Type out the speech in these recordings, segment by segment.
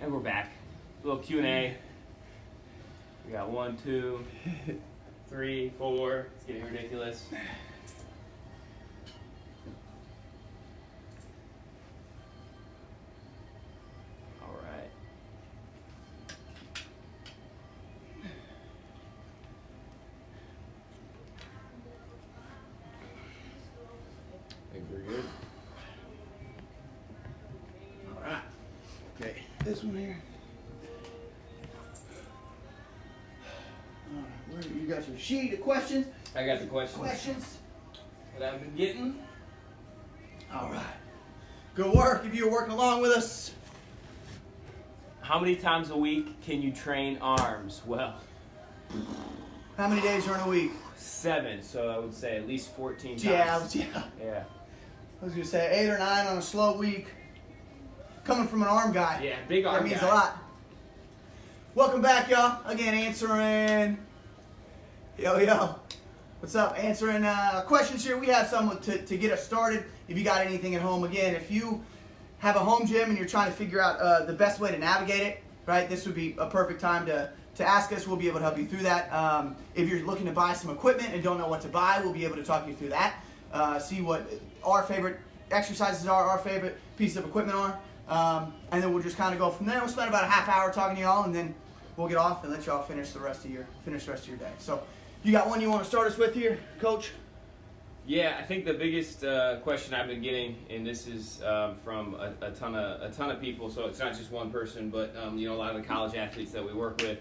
And we're back. A little Q&A. We got 1, 2, 3, 4. It's getting ridiculous. All right. I think we're good. All right. Okay, this one here. All right, where you got your sheet of questions? I got the questions that I've been getting. All right. Good work if you're working along with us. How many times a week can you train arms? Well, How many days are in a week? 7, so I would say at least 14 times. Yeah. Yeah. I was gonna say 8 or 9 on a slow week. Coming from an arm guy. Yeah, big arm That means guy. a lot. Welcome back, y'all. Again, answering. Yo. What's up? Answering questions here. We have some to get us started. If you got anything at home, again, if you have a home gym and you're trying to figure out the best way to navigate it, right? This would be a perfect time to ask us. We'll be able to help you through that. If you're looking to buy some equipment and don't know what to buy, we'll be able to talk you through that. See what our favorite exercises are, our favorite pieces of equipment are. And then we'll just kind of go from there. We'll spend about a half hour talking to y'all, and then we'll get off and let y'all finish the rest of your day. So, you got one you want to start us with here, Coach? Yeah, I think the biggest question I've been getting, and this is from a ton of people, so it's not just one person, but a lot of the college athletes that we work with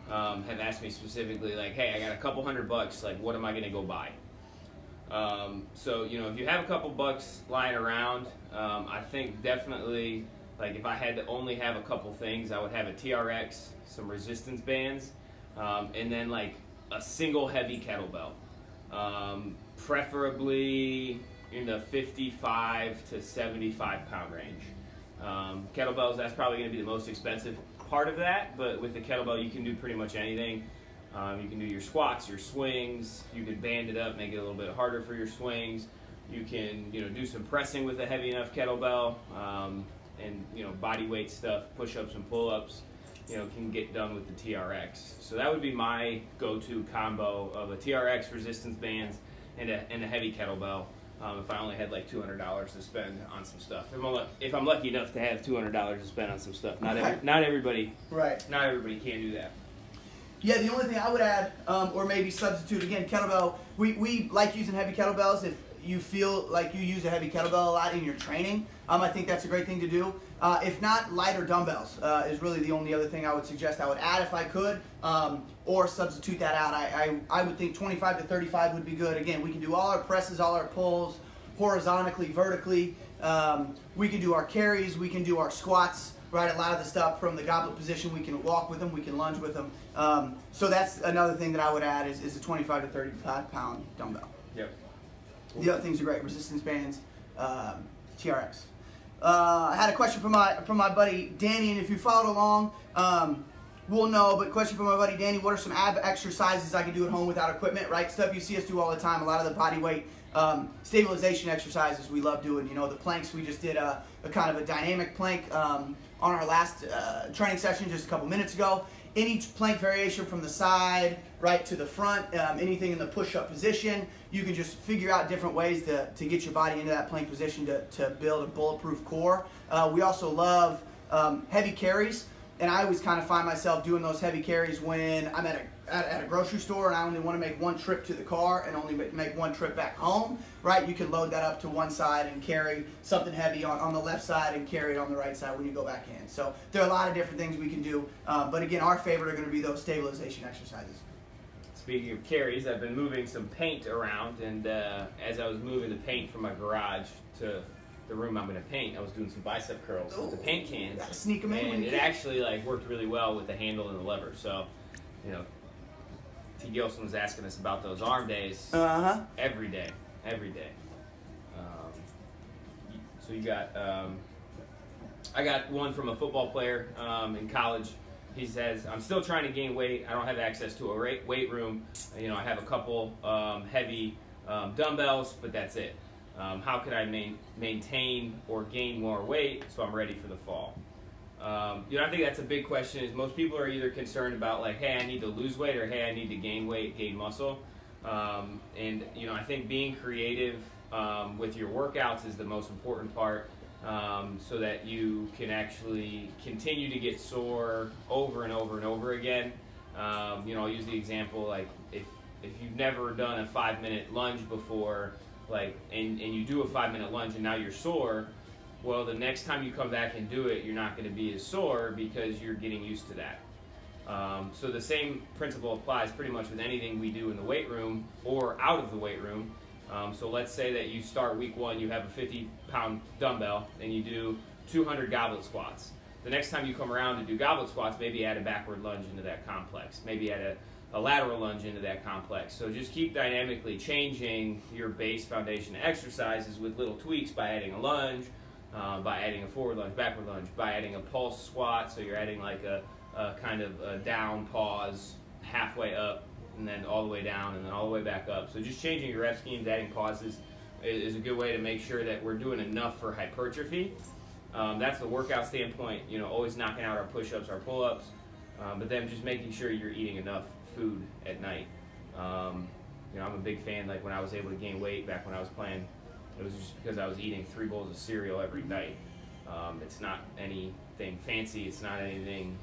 have asked me specifically, like, hey, I got a couple $100, like, what am I going to go buy? So if you have a couple bucks lying around, I think definitely, like, if I had to only have a couple things, I would have a TRX, some resistance bands, and then like a single heavy kettlebell. Preferably in the 55 to 75 pound range. Kettlebells, that's probably going to be the most expensive part of that, but with the kettlebell you can do pretty much anything. You can do your squats, your swings, you can band it up, make it a little bit harder for your swings. You can do some pressing with a heavy enough kettlebell, and body weight stuff, push-ups and pull-ups, can get done with the TRX. So that would be my go-to combo of a TRX, resistance bands, and a heavy kettlebell. If I only had like $200 to spend on some stuff, if I'm lucky enough to have $200 to spend on some stuff, not everybody can do that. Yeah, the only thing I would add, or maybe substitute, again, kettlebell, we like using heavy kettlebells. If you feel like you use a heavy kettlebell a lot in your training, I think that's a great thing to do. If not, lighter dumbbells is really the only other thing I would suggest I would add if I could, or substitute that out. I would think 25 to 35 would be good. Again, we can do all our presses, all our pulls, horizontally, vertically. We can do our carries, we can do our squats, right? A lot of the stuff from the goblet position, we can walk with them, we can lunge with them. So that's another thing that I would add is a 25 to 35 pound dumbbell. Yep. The other things are great: resistance bands, TRX. I had a question from my buddy Danny, and if you followed along, we'll know. But question from my buddy Danny: what are some ab exercises I can do at home without equipment? Right, stuff you see us do all the time. A lot of the body weight stabilization exercises we love doing. The planks. We just did a kind of a dynamic plank on our last training session just a couple minutes ago. Any plank variation from the side, right, to the front, anything in the push-up position, you can just figure out different ways to get your body into that plank position to build a bulletproof core. We also love heavy carries, and I always kind of find myself doing those heavy carries when I'm at a grocery store and I only want to make one trip to the car and only make one trip back home, right? You can load that up to one side and carry something heavy on the left side and carry it on the right side when you go back in. So there are a lot of different things we can do, but again, our favorite are going to be those stabilization exercises. Speaking of carries, I've been moving some paint around, and as I was moving the paint from my garage to the room I'm going to paint, I was doing some bicep curls with the paint cans. Gotta sneak them in. And it actually worked really well with the handle and the lever. So, T. Gilson was asking us about those arm days. Every day. So you got, I got one from a football player in college. He says, I'm still trying to gain weight. I don't have access to a weight room. I have a couple heavy dumbbells, but that's it. How can I maintain or gain more weight so I'm ready for the fall? I think that's a big question. Is most people are either concerned about like, hey, I need to lose weight, or hey, I need to gain weight, gain muscle. I think being creative with your workouts is the most important part, so that you can actually continue to get sore over and over and over again. I'll use the example like if you've never done a 5-minute lunge before, like and you do a 5-minute lunge and now you're sore. Well, the next time you come back and do it, you're not going to be as sore because you're getting used to that. So the same principle applies pretty much with anything we do in the weight room or out of the weight room. So let's say that you start week 1, you have a 50-pound dumbbell and you do 200 goblet squats. The next time you come around to do goblet squats, maybe add a backward lunge into that complex. Maybe add a lateral lunge into that complex. So just keep dynamically changing your base foundation exercises with little tweaks by adding a lunge, by adding a forward lunge, backward lunge, by adding a pulse squat, so you're adding like a kind of a down pause, halfway up, and then all the way down, and then all the way back up. So just changing your rep schemes, adding pauses is a good way to make sure that we're doing enough for hypertrophy. That's the workout standpoint, always knocking out our push-ups, our pull-ups, but then just making sure you're eating enough food at night. I'm a big fan, like when I was able to gain weight back when I was playing, it was just because I was eating 3 bowls of cereal every night. It's not anything fancy. It's not anything,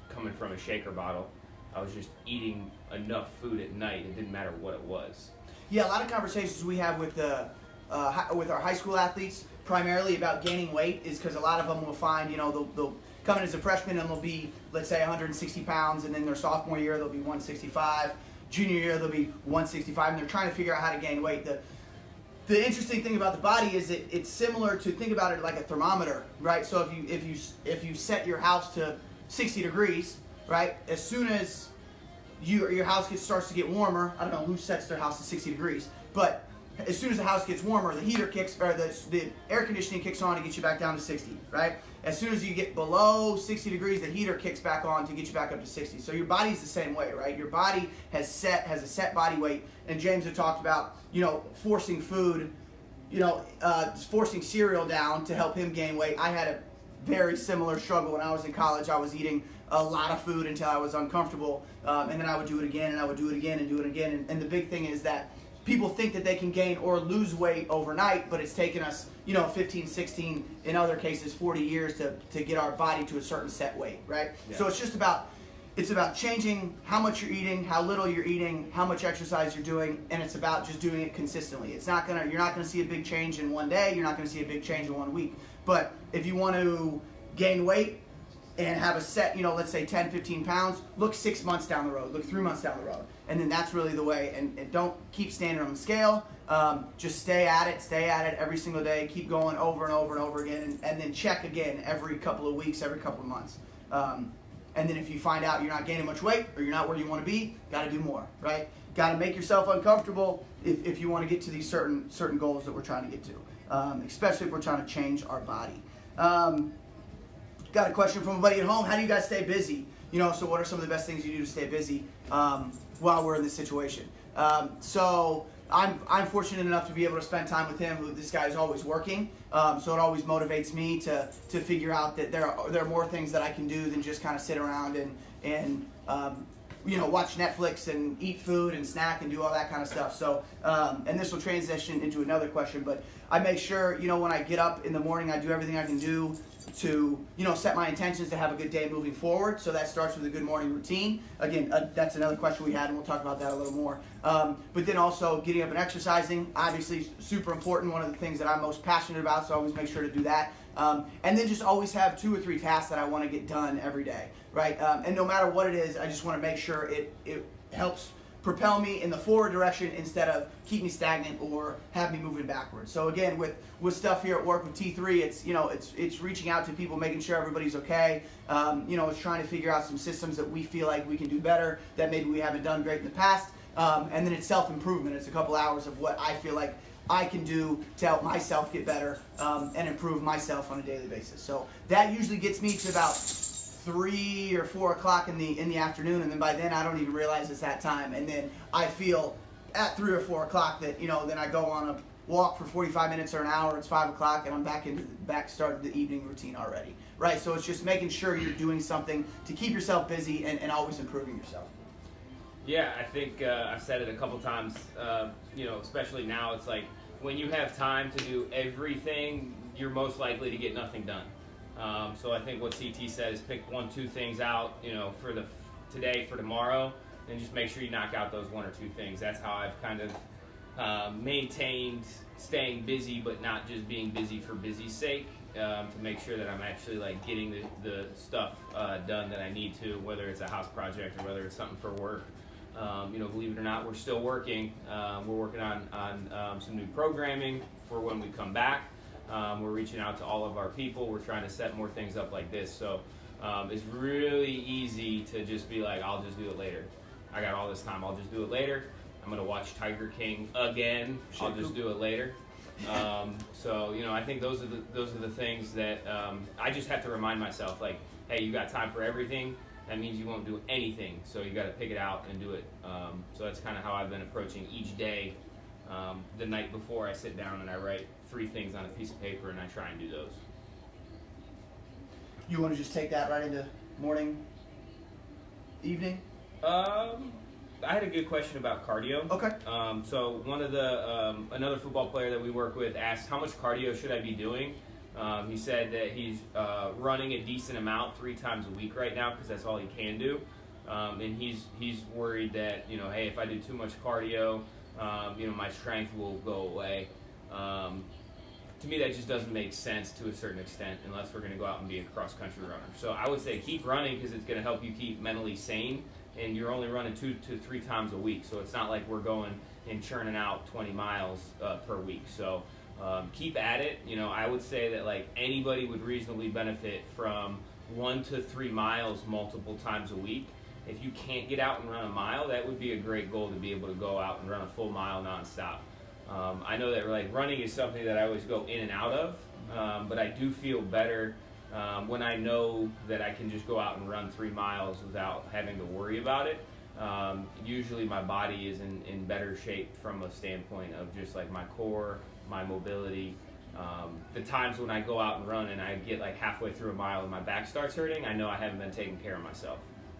coming from a shaker bottle. I was just eating enough food at night. It didn't matter what it was. Yeah, a lot of conversations we have with our high school athletes, primarily about gaining weight, is because a lot of them will find, they'll come in as a freshman and they'll be, let's say, 160 pounds, and then their sophomore year they'll be 165. Junior year they'll be 165, and they're trying to figure out how to gain weight. The interesting thing about the body is it's similar to, think about it like a thermometer, right? So if you set your house to 60 degrees, right? As soon as your house starts to get warmer, I don't know who sets their house to 60 degrees, but as soon as the house gets warmer, the heater kicks, or the air conditioning kicks on to get you back down to 60, right? As soon as you get below 60 degrees, the heater kicks back on to get you back up to 60. So your body's the same way, right? Your body has a set body weight, and James had talked about, forcing food, forcing cereal down to help him gain weight. I had a very similar struggle when I was in college. I was eating a lot of food until I was uncomfortable, and then I would do it again, and I would do it again, and do it again. And the big thing is that people think that they can gain or lose weight overnight, but it's taken us, 15, 16, in other cases, 40 years to get our body to a certain set weight, right? Yeah. So it's about changing how much you're eating, how little you're eating, how much exercise you're doing, and it's about just doing it consistently. You're not gonna see a big change in one day, you're not gonna see a big change in 1 week. But if you want to gain weight and have a set, let's say 10, 15 pounds, look 6 months down the road, look 3 months down the road. And then that's really the way, and don't keep standing on the scale, just stay at it every single day, keep going over and over and over again, and then check again every couple of weeks, every couple of months. And then if you find out you're not gaining much weight, or you're not where you want to be, got to do more, right? Got to make yourself uncomfortable if you want to get to these certain goals that we're trying to get to, especially if we're trying to change our body. Got a question from a buddy at home. How do you guys stay busy? So what are some of the best things you do to stay busy while we're in this situation? So I'm fortunate enough to be able to spend time with him. This guy is always working, so it always motivates me to figure out that there are more things that I can do than just kind of sit around and watch Netflix and eat food and snack and do all that kind of stuff. So and this will transition into another question, but I make sure when I get up in the morning, I do everything I can do to set my intentions to have a good day moving forward. So that starts with a good morning routine. Again, that's another question we had, and we'll talk about that a little more. But then also getting up and exercising, obviously super important, one of the things that I'm most passionate about, so I always make sure to do that. And then just always have 2 or 3 tasks that I want to get done every day, right? And no matter what it is, I just want to make sure it helps propel me in the forward direction instead of keep me stagnant or have me moving backwards. So again, with stuff here at work with T3, it's reaching out to people, making sure everybody's okay. It's trying to figure out some systems that we feel like we can do better, that maybe we haven't done great in the past. And then it's self-improvement. It's a couple hours of what I feel like I can do to help myself get better and improve myself on a daily basis. So that usually gets me to about 3 or 4 o'clock in the afternoon, and then by then I don't even realize it's that time, and then I feel at 3 or 4 o'clock that then I go on walk for 45 minutes or an hour. It's 5 o'clock, and I'm back started the evening routine already, right? So it's just making sure you're doing something to keep yourself busy and always improving yourself. Yeah, I think I've said it a couple times. Especially now, it's like when you have time to do everything, you're most likely to get nothing done. So I think what CT says, pick 1-2 things out, for today, for tomorrow, and just make sure you knock out those 1 or 2 things. That's how I've kind of maintained staying busy, but not just being busy for busy's sake, to make sure that I'm actually like getting the stuff done that I need to, whether it's a house project or whether it's something for work. Believe it or not, we're still working. We're working on some new programming for when we come back. We're reaching out to all of our people. We're trying to set more things up like this. So it's really easy to just be like, I'll just do it later. I got all this time. I'll just do it later. I'm going to watch Tiger King again. I'll just do it later. I think those are the things that I just have to remind myself, like, hey, you got time for everything. That means you won't do anything. So you got to pick it out and do it. So that's kind of how I've been approaching each day. The night before, I sit down and I write 3 things on a piece of paper, and I try and do those. You want to just take that right into morning, evening? I had a good question about cardio. Okay. So one of the another football player that we work with asked, how much cardio should I be doing? He said that he's running a decent amount 3 times a week right now because that's all he can do. And he's worried that, hey, if I do too much cardio, my strength will go away. To me, that just doesn't make sense to a certain extent unless we're going to go out and be a cross-country runner. So I would say keep running because it's going to help you keep mentally sane, and you're only running 2 to 3 times a week. So it's not like we're going and churning out 20 miles per week. So keep at it. I would say that like anybody would reasonably benefit from 1 to 3 miles multiple times a week. If you can't get out and run a mile, that would be a great goal to be able to go out and run a full mile nonstop. I know that like running is something that I always go in and out of, but I do feel better when I know that I can just go out and run 3 miles without having to worry about it. Usually my body is in better shape from a standpoint of just like my core, my mobility. The times when I go out and run and I get like halfway through a mile and my back starts hurting, I know I haven't been taking care of myself.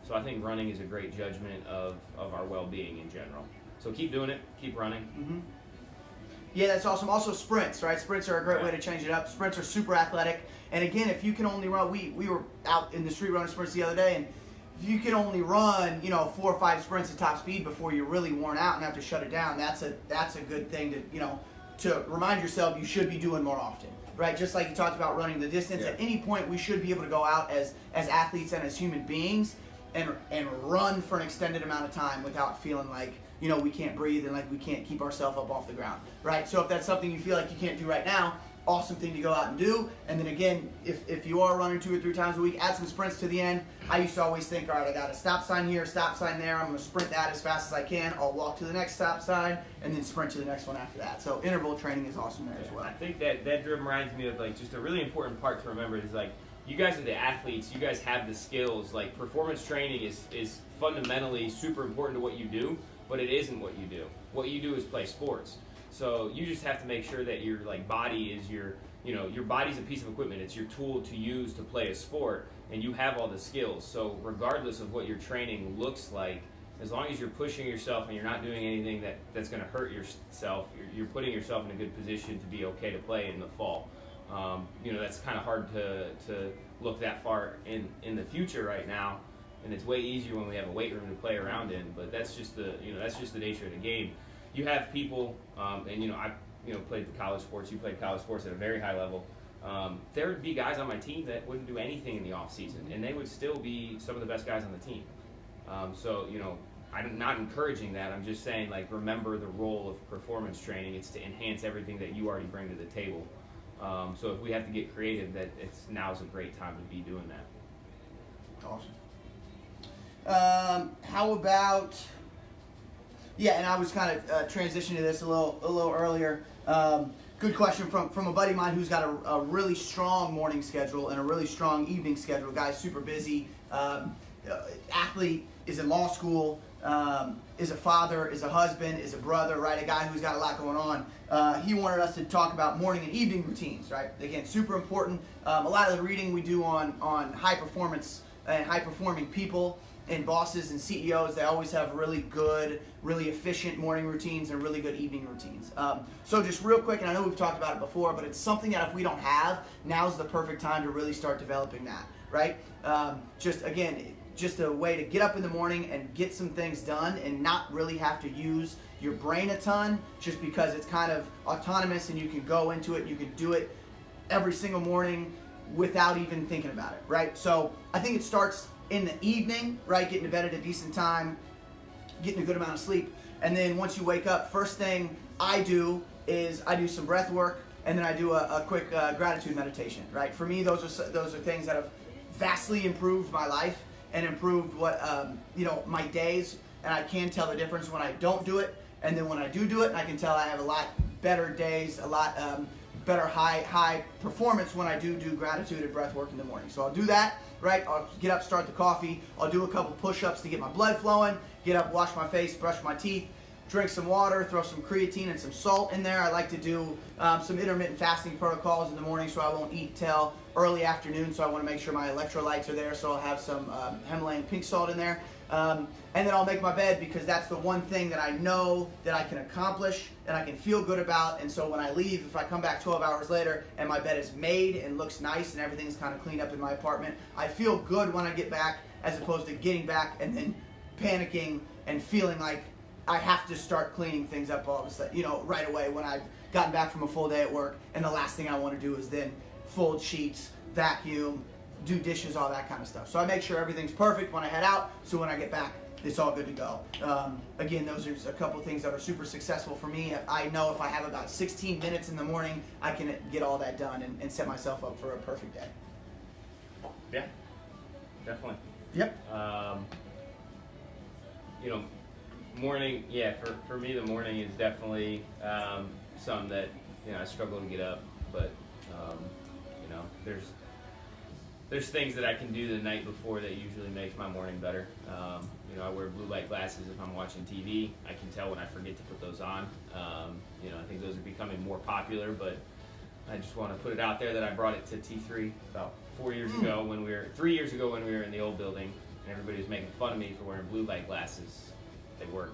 So I think running is a great judgment of our well-being in general. So keep doing it, keep running. Mm-hmm. Yeah, that's awesome. Also sprints, right? Sprints are a great way to change it up. Sprints are super athletic. And again, if you can only run, we were out in the street running sprints the other day, and if you can only run, 4 or 5 sprints at top speed before you're really worn out and have to shut it down, that's a good thing to remind yourself you should be doing more often, right? Just like you talked about running the distance. Yeah. At any point, we should be able to go out as athletes and as human beings and run for an extended amount of time without feeling like we can't breathe and like we can't keep ourselves up off the ground, right? So if that's something you feel like you can't do right now, awesome thing to go out and do. And then again, if you are running 2 or 3 times a week, add some sprints to the end. I used to always think, all right, I got a stop sign here, stop sign there. I'm going to sprint that as fast as I can. I'll walk to the next stop sign and then sprint to the next one after that. So interval training is awesome there as well. I think that reminds me of like just a really important part to remember is like, you guys are the athletes, you guys have the skills. Like performance training is fundamentally super important to what you do, but it isn't what you do. What you do is play sports. So you just have to make sure that your like body is your body's a piece of equipment. It's your tool to use to play a sport, and you have all the skills. So regardless of what your training looks like, as long as you're pushing yourself and you're not doing anything that's going to hurt yourself, you're putting yourself in a good position to be okay to play in the fall. That's kind of hard to look that far in the future right now, and it's way easier when we have a weight room to play around in. But that's just the nature of the game. You have people, and I played college sports. You played college sports at a very high level. There would be guys on my team that wouldn't do anything in the off season, and they would still be some of the best guys on the team. I'm not encouraging that. I'm just saying, like, remember the role of performance training. It's to enhance everything that you already bring to the table. So if we have to get creative, now's a great time to be doing that. Awesome. How about? Yeah, and I was kind of transitioning to this a little earlier. Good question from a buddy of mine who's got a really strong morning schedule and a really strong evening schedule. Guy's super busy. Athlete, is in law school. is a father, is a husband, is a brother, right? A guy who's got a lot going on. He wanted us to talk about morning and evening routines, right? Again, super important. A lot of the reading we do on high performance and high performing people and bosses and CEOs, they always have really good, really efficient morning routines and really good evening routines. So just real quick, and I know we've talked about it before, but it's something that if we don't have, now's the perfect time to really start developing that, right? Just a way to get up in the morning and get some things done and not really have to use your brain a ton, just because it's kind of autonomous and you can go into it, you can do it every single morning without even thinking about it, right? So I think it starts in the evening, right? Getting to bed at a decent time, getting a good amount of sleep, and then once you wake up, first thing I do is I do some breath work, and then I do a quick gratitude meditation, right? For me, those are things that have vastly improved my life and improved what my days, and I can tell the difference when I don't do it, and then when I do it, I can tell I have a lot better days, a lot better high performance when I do gratitude and breath work in the morning. So I'll do that, right? I'll get up, start the coffee. I'll do a couple push-ups to get my blood flowing, get up, wash my face, brush my teeth, drink some water, throw some creatine and some salt in there. I like to do some intermittent fasting protocols in the morning, so I won't eat till early afternoon, so I want to make sure my electrolytes are there, so I'll have some Himalayan pink salt in there. And then I'll make my bed, because that's the one thing that I know that I can accomplish and I can feel good about. And so when I leave, if I come back 12 hours later and my bed is made and looks nice and everything's kind of cleaned up in my apartment, I feel good when I get back, as opposed to getting back and then panicking and feeling like I have to start cleaning things up all of a sudden, right away when I've gotten back from a full day at work, and the last thing I want to do is then fold sheets, vacuum, do dishes, all that kind of stuff. So I make sure everything's perfect when I head out, so when I get back, it's all good to go. Again, those are a couple of things that are super successful for me. I know if I have about 16 minutes in the morning, I can get all that done and set myself up for a perfect day. Yeah, definitely. Yep. Morning, for me, the morning is definitely something that, I struggle to get up, but, there's things that I can do the night before that usually makes my morning better. I wear blue light glasses if I'm watching TV. I can tell when I forget to put those on. I think those are becoming more popular, but I just want to put it out there that I brought it to T3 about 3 years ago when we were in the old building, and everybody was making fun of me for wearing blue light glasses. They work.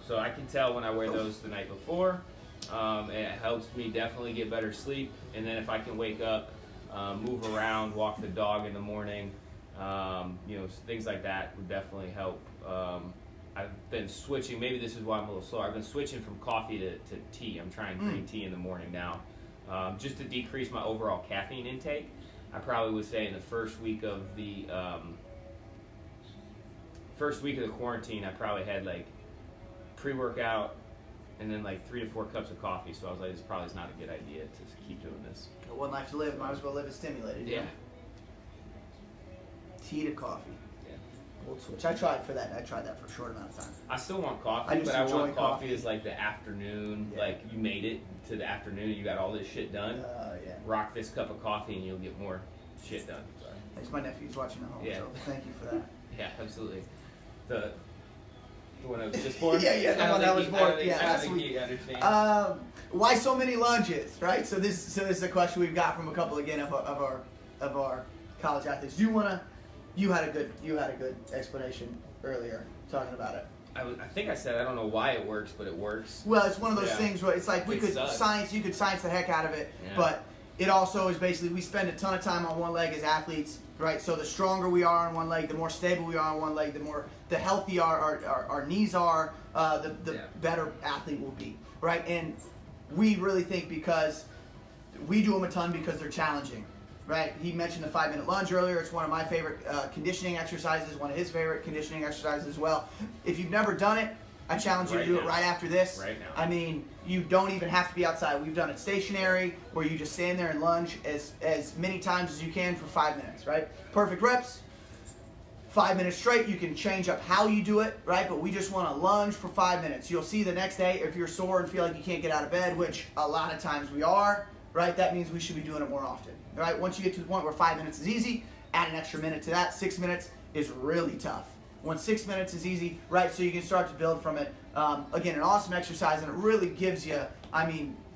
So I can tell when I wear those the night before. It helps me definitely get better sleep, and then if I can wake up, move around, walk the dog in the morning, things like that would definitely help. I've been switching, maybe this is why I'm a little slow, I've been switching from coffee to tea. I'm trying green tea in the morning now, just to decrease my overall caffeine intake. I probably would say in the first week of the quarantine, I probably had like pre-workout and then like 3 to 4 cups of coffee. So I was like, this probably is not a good idea to keep doing this. Got one life to live, might as well live it stimulated. Yeah. Tea to coffee. Yeah. Old switch. I tried for that for a short amount of time. I still want coffee, I just but I enjoy want coffee coffee as like the afternoon, Yeah. like you made it to the afternoon, you got all this shit done. Yeah. Rock this cup of coffee and you'll get more shit done. Sorry. It's my nephew's watching at home, Yeah. so thank you for that. Yeah, absolutely. The one that was just born? Yeah, the one that was born. Yeah, I last don't think week. he understands. Why so many lunges, right? So this is a question we've got from a couple again of our college athletes. You had a good explanation earlier talking about it. I think I said I don't know why it works, but it works. Well, it's one of those Yeah. things where it's like you could sucks. science the heck out of it, Yeah. but it also is basically we spend a ton of time on one leg as athletes, right? So the stronger we are on one leg, the more stable we are on one leg, the healthier our knees are, the Yeah. better athlete will be, right? And we really think because we do them a ton because they're challenging, right? He mentioned the 5-minute lunge earlier. It's one of my favorite conditioning exercises, one of his favorite conditioning exercises as well. If you've never done it, I challenge you to Right do now. it right after this. Right now. I mean, you don't even have to be outside. We've done it stationary, where you just stand there and lunge as many times as you can for 5 minutes, right? Perfect reps, 5 minutes straight. You can change up how you do it, right? But we just want to lunge for 5 minutes. You'll see the next day, if you're sore and feel like you can't get out of bed, which a lot of times we are, right? That means we should be doing it more often, right? Once you get to the point where 5 minutes is easy, add an extra minute to that. 6 minutes is really tough, When 6 minutes is easy, right? So you can start to build from it. Again, an awesome exercise, and it really gives you,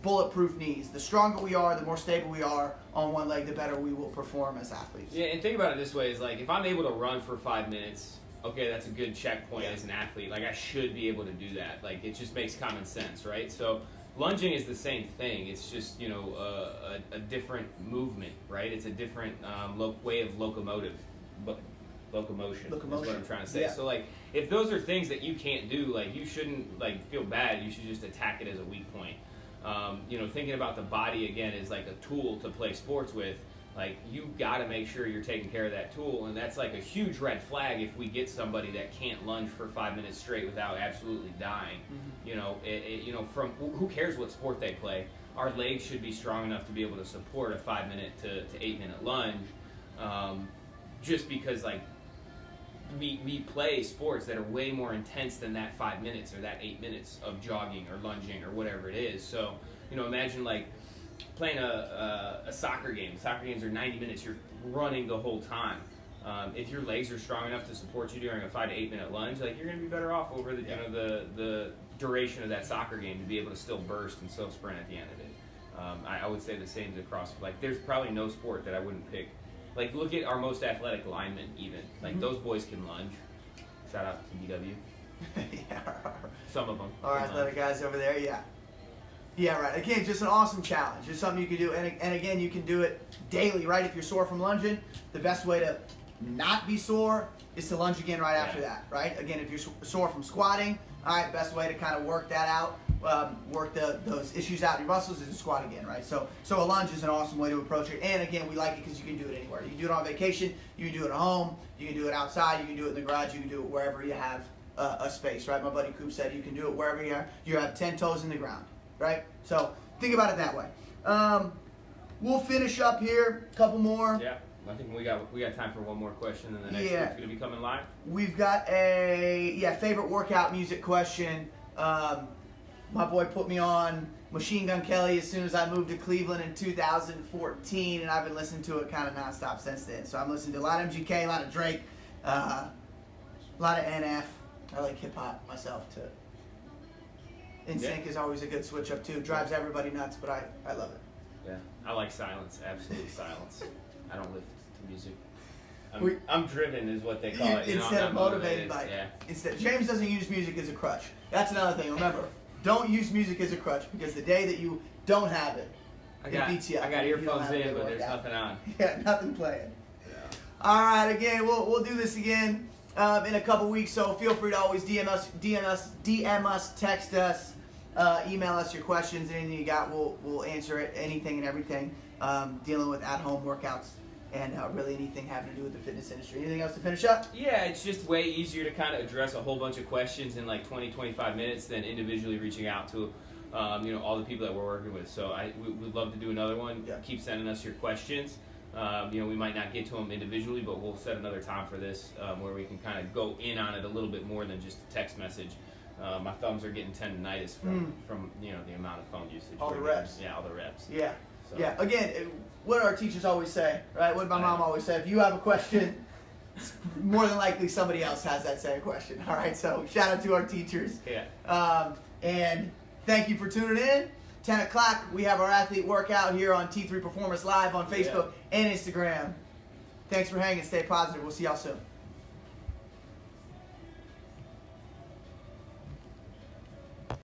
bulletproof knees. The stronger we are, the more stable we are on one leg, the better we will perform as athletes. Yeah, and think about it this way: is like if I'm able to run for 5 minutes, okay, that's a good checkpoint Yeah. as an athlete. Like I should be able to do that. Like it just makes common sense, right? So lunging is the same thing. It's just a different movement, right? It's a different way of locomotion. Is what I'm trying to say. Yeah. So like if those are things that you can't do, like you shouldn't like feel bad. You should just attack it as a weak point. Thinking about the body again is like a tool to play sports with. Like you got to make sure you're taking care of that tool, and that's like a huge red flag if we get somebody that can't lunge for 5 minutes straight without absolutely dying. Mm-hmm. From who cares what sport they play? Our legs should be strong enough to be able to support a 5 minute to 8 minute lunge. Just because like we play sports that are way more intense than that 5 minutes or that 8 minutes of jogging or lunging or whatever it is. So imagine like playing a soccer game. Soccer games are 90 minutes. You're running the whole time. If your legs are strong enough to support you during a 5 to 8 minute lunge, like you're going to be better off over the duration of that soccer game to be able to still burst and still sprint at the end of it. I would say the same is across. Like there's probably no sport that I wouldn't pick. Like look at our most athletic linemen even. Like those boys can lunge. Shout out to BW. Yeah. Some of them. All right, athletic guys over there, yeah. Yeah, right. Again, just an awesome challenge. Just something you can do. And again, you can do it daily, right? If you're sore from lunging, the best way to not be sore is to lunge again right after that, right? Again, if you're sore from squatting, all right, best way to kind of work that out, work those issues out in your muscles is to squat again, right? So a lunge is an awesome way to approach it. And again, we like it because you can do it anywhere. You can do it on vacation. You can do it at home. You can do it outside. You can do it in the garage. You can do it wherever you have a space, right? My buddy Coop said you can do it wherever you are. You have 10 toes in the ground. Right? So think about it that way. We'll finish up here. A couple more. Yeah, I think we got time for one more question, and the next one's going to be coming live. We've got a favorite workout music question. My boy put me on Machine Gun Kelly as soon as I moved to Cleveland in 2014, and I've been listening to it kind of nonstop since then. So I'm listening to a lot of MGK, a lot of Drake, a lot of NF. I like hip hop myself too. NSYNC is always a good switch up too. Drives everybody nuts, but I love it. Yeah, I like silence, absolute silence. I don't listen to music. I'm driven, is what they call it. Instead I'm of not motivated by it. Yeah. Instead, James doesn't use music as a crutch. That's another thing. Remember, don't use music as a crutch because the day that you don't have it, it beats you up. I got You don't earphones have a in, good but there's workout. nothing on. Yeah, nothing playing. Yeah. All right, again, we'll do this again in a couple weeks. So feel free to always DM us, text us, email us your questions, anything you got. We'll answer it, anything and everything dealing with at-home workouts and really anything having to do with the fitness industry. Anything else to finish up? Yeah, it's just way easier to kind of address a whole bunch of questions in like 20-25 minutes than individually reaching out to all the people that we're working with. So we'd love to do another one. Yeah. Keep sending us your questions. We might not get to them individually, but we'll set another time for this where we can kind of go in on it a little bit more than just a text message. My thumbs are getting tendonitis from the amount of phone usage. All the we're reps. getting. Yeah, all the reps. Yeah. So. Yeah. Again, what our teachers always say, right? What my mom always said, if you have a question, more than likely somebody else has that same question. All right. So shout out to our teachers. Yeah. And thank you for tuning in. 10 o'clock, we have our athlete workout here on T3 Performance Live on Facebook and Instagram. Thanks for hanging. Stay positive. We'll see y'all soon.